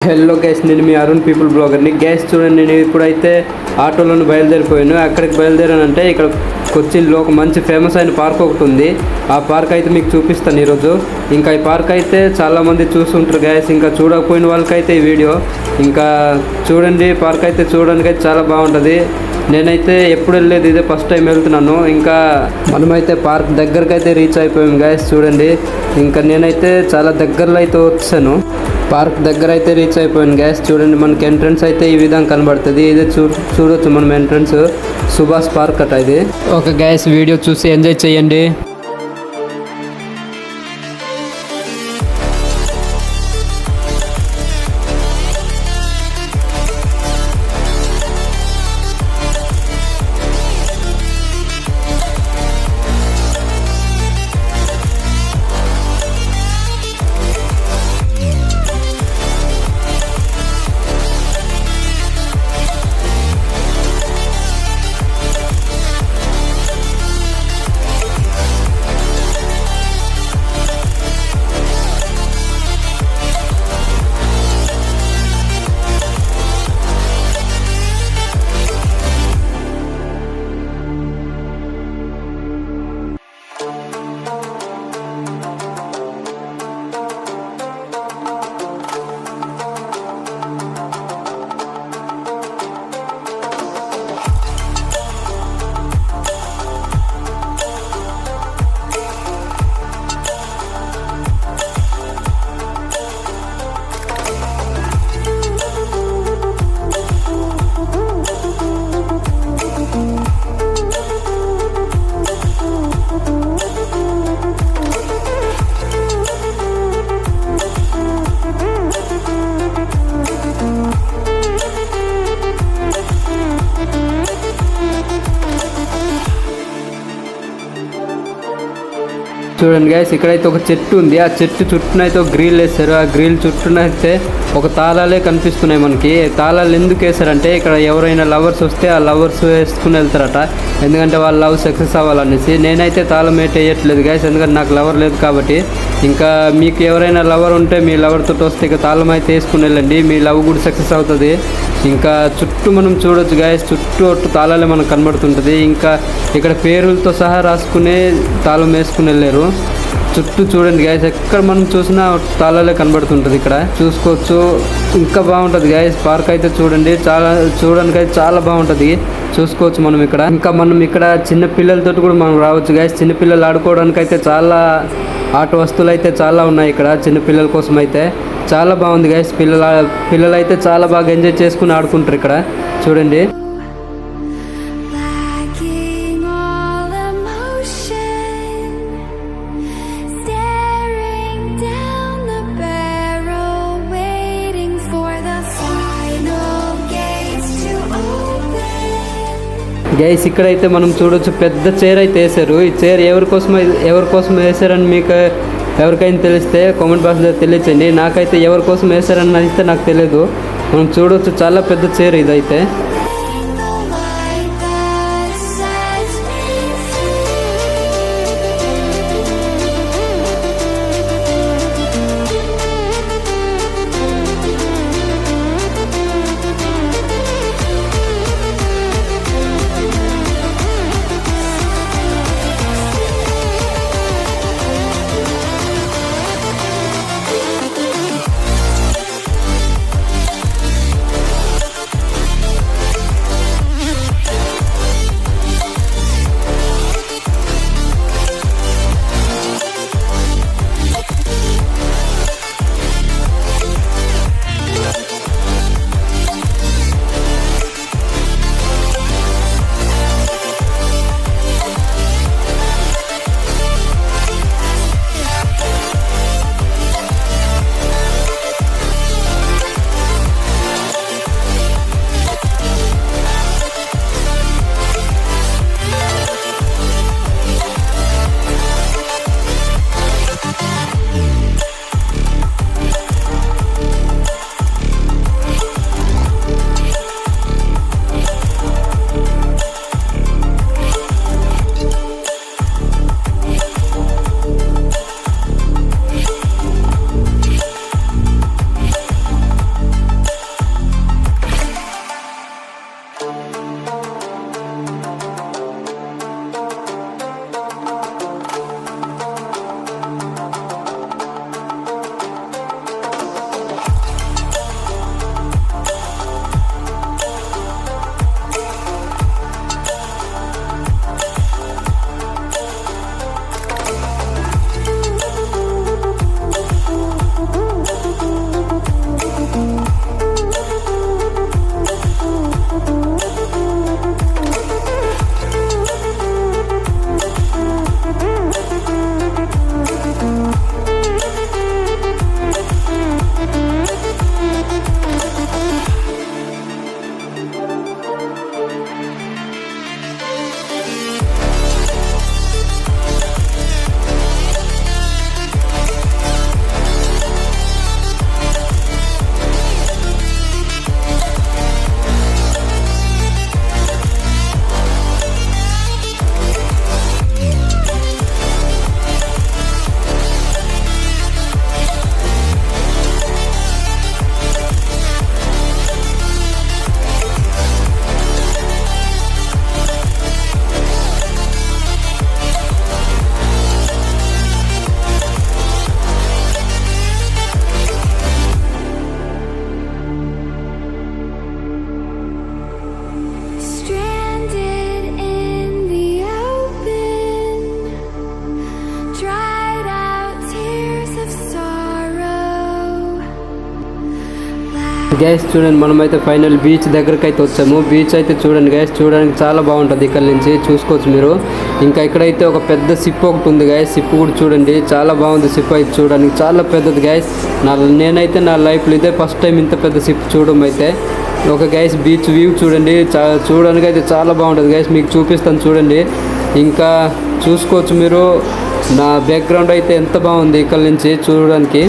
Hello guys, నేను మీ Arun people బ్లాగర్ని. Gas చూడండి, నేను ఇప్పుడైతే ఆటోలను బయలుదేరిపోయాను. అక్కడికి బయలుదేరానంటే ఇక్కడ కొచ్చిన్లో ఒక మంచి ఫేమస్ అయిన పార్క్ ఒకటి ఉంది. ఆ పార్క్ అయితే మీకు చూపిస్తాను ఈరోజు. ఇంకా ఈ పార్క్ అయితే చాలామంది చూస్తుంటారు గ్యాస్. ఇంకా చూడకపోయిన వాళ్ళకైతే ఈ వీడియో ఇంకా చూడండి. పార్క్ అయితే చూడడానికి అయితే చాలా బాగుంటుంది. నేనైతే ఎప్పుడు వెళ్ళలేదు, ఇదే ఫస్ట్ టైం వెళ్తున్నాను. ఇంకా మనమైతే పార్క్ దగ్గరకు అయితే రీచ్ అయిపోయాం గ్యాస్. చూడండి, ఇంకా నేనైతే చాలా దగ్గరలో అయితే వచ్చాను. పార్క్ దగ్గర అయితే రీచ్ అయిపోయాను గ్యాస్. చూడండి, మనకి ఎంట్రన్స్ అయితే ఈ విధంగా కనబడుతుంది. ఇదే చూడొచ్చు మనం ఎంట్రన్స్. సుభాష్ పార్క్ అట ఇది. ఓకే గ్యాస్, వీడియో చూసి ఎంజాయ్ చేయండి. చూడండి గైస్, ఇక్కడైతే ఒక చెట్టు ఉంది. ఆ చెట్టు చుట్టూనైతే ఒక గ్రిల్ వేస్తారు. ఆ గ్రిల్ చుట్టూనైతే ఒక తాళాలే కనిపిస్తున్నాయి మనకి. తాళాలు ఎందుకు వేస్తారంటే ఇక్కడ ఎవరైనా లవర్స్ వస్తే ఆ లవర్స్ వేసుకుని వెళ్తారట. ఎందుకంటే వాళ్ళ లవ్ సక్సెస్ అవ్వాలనేసి. నేనైతే తాళం వేయట్లేదు గైస్, ఎందుకంటే నాకు లవర్ లేదు కాబట్టి. ఇంకా మీకు ఎవరైనా లవర్ ఉంటే మీ లవర్ తోటి వస్తే ఇక తాళం అయితే వేసుకుని వెళ్ళండి, మీ లవ్ కూడా సక్సెస్ అవుతుంది. ఇంకా చుట్టూ మనం చూడొచ్చు గైస్, చుట్టూ తాళాలే మనకు కనబడుతుంటుంది. ఇంకా ఇక్కడ పేరులతో సహా రాసుకునే తాళం వేసుకుని వెళ్ళారు. చుట్టూ చూడండి గైస్, ఎక్కడ మనం చూసినా తాళాలే కనబడుతుంటుంది. ఇక్కడ చూసుకోవచ్చు. ఇంకా బాగుంటుంది గైస్ పార్క్ అయితే. చూడండి, చూడడానికి అయితే చాలా బాగుంటుంది. చూసుకోవచ్చు మనం ఇక్కడ. ఇంకా మనం ఇక్కడ చిన్న పిల్లలతో కూడా మనం రావచ్చు గైస్. చిన్నపిల్లలు ఆడుకోవడానికి అయితే చాలా ఆట వస్తువులు అయితే చాలా ఉన్నాయి ఇక్కడ చిన్నపిల్లల కోసం అయితే. చాలా బాగుంది గైస్. పిల్లలు అయితే చాలా బాగా ఎంజాయ్ చేసుకుని ఆడుకుంటారు ఇక్కడ. చూడండి, గైస్ ఇక్కడైతే మనం చూడొచ్చు పెద్ద చైర్ అయితే వేసారు. ఈ చైర్ ఎవరి కోసం వేసారని మీకు ఎవరికైనా తెలిస్తే కామెంట్ బాక్స్లో తెలియచండి. నాకైతే ఎవరి కోసం వేసారని అయితే నాకు తెలియదు. మనం చూడొచ్చు చాలా పెద్ద చైర్ ఇదైతే. గైస్ చూడండి, మనమైతే ఫైనల్ బీచ్ దగ్గరకు అయితే వచ్చాము. బీచ్ అయితే చూడండి గైస్, చూడడానికి చాలా బాగుంటుంది. ఇక్కడ నుంచి చూసుకోవచ్చు మీరు. ఇంకా ఇక్కడైతే ఒక పెద్ద సిప్ ఒకటి ఉంది గైస్. సిప్ కూడా చూడండి, చాలా బాగుంది. సిప్ అయితే చూడడానికి చాలా పెద్దది గైస్. నేనైతే నా లైఫ్లో ఇదే ఫస్ట్ టైం ఇంత పెద్ద సిప్ చూడడం అయితే. ఒక గైస్ బీచ్ వ్యూ చూడండి, చూడడానికి అయితే చాలా బాగుంటుంది గైస్. మీకు చూపిస్తాను చూడండి. ఇంకా చూసుకోవచ్చు మీరు, నా బ్యాక్గ్రౌండ్ అయితే ఎంత బాగుంది ఇక్కడ నుంచి చూడడానికి.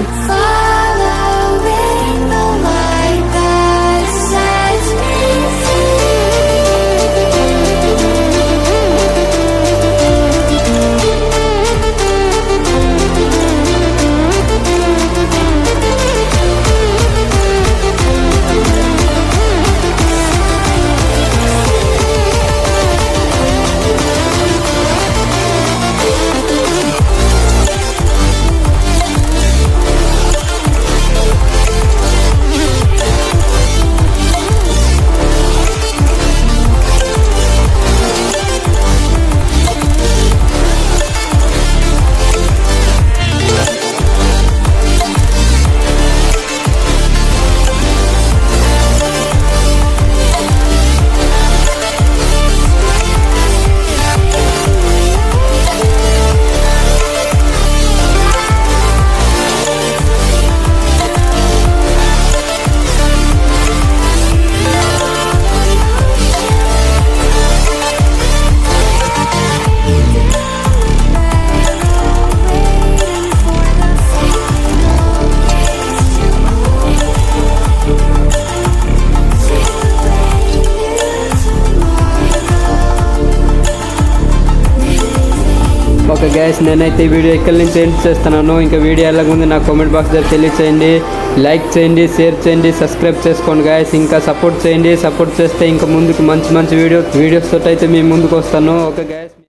ఓకే గైస్, నేనైతే ఈ వీడియో ఇక్కడి నుంచి ఎండ్ చేస్తున్నాను. ఇంకా వీడియో ఎలాగుంది నాకు కామెంట్ బాక్స్ దగ్గర తెలియచేయండి. లైక్ చేయండి, షేర్ చేయండి, సబ్స్క్రైబ్ చేసుకోండి గైస్. ఇంకా సపోర్ట్ చేయండి. సపోర్ట్ చేస్తే ఇంకా ముందుకు మంచి మంచి వీడియోస్ తోటి అయితే మీ ముందుకు వస్తాను. Okay guys.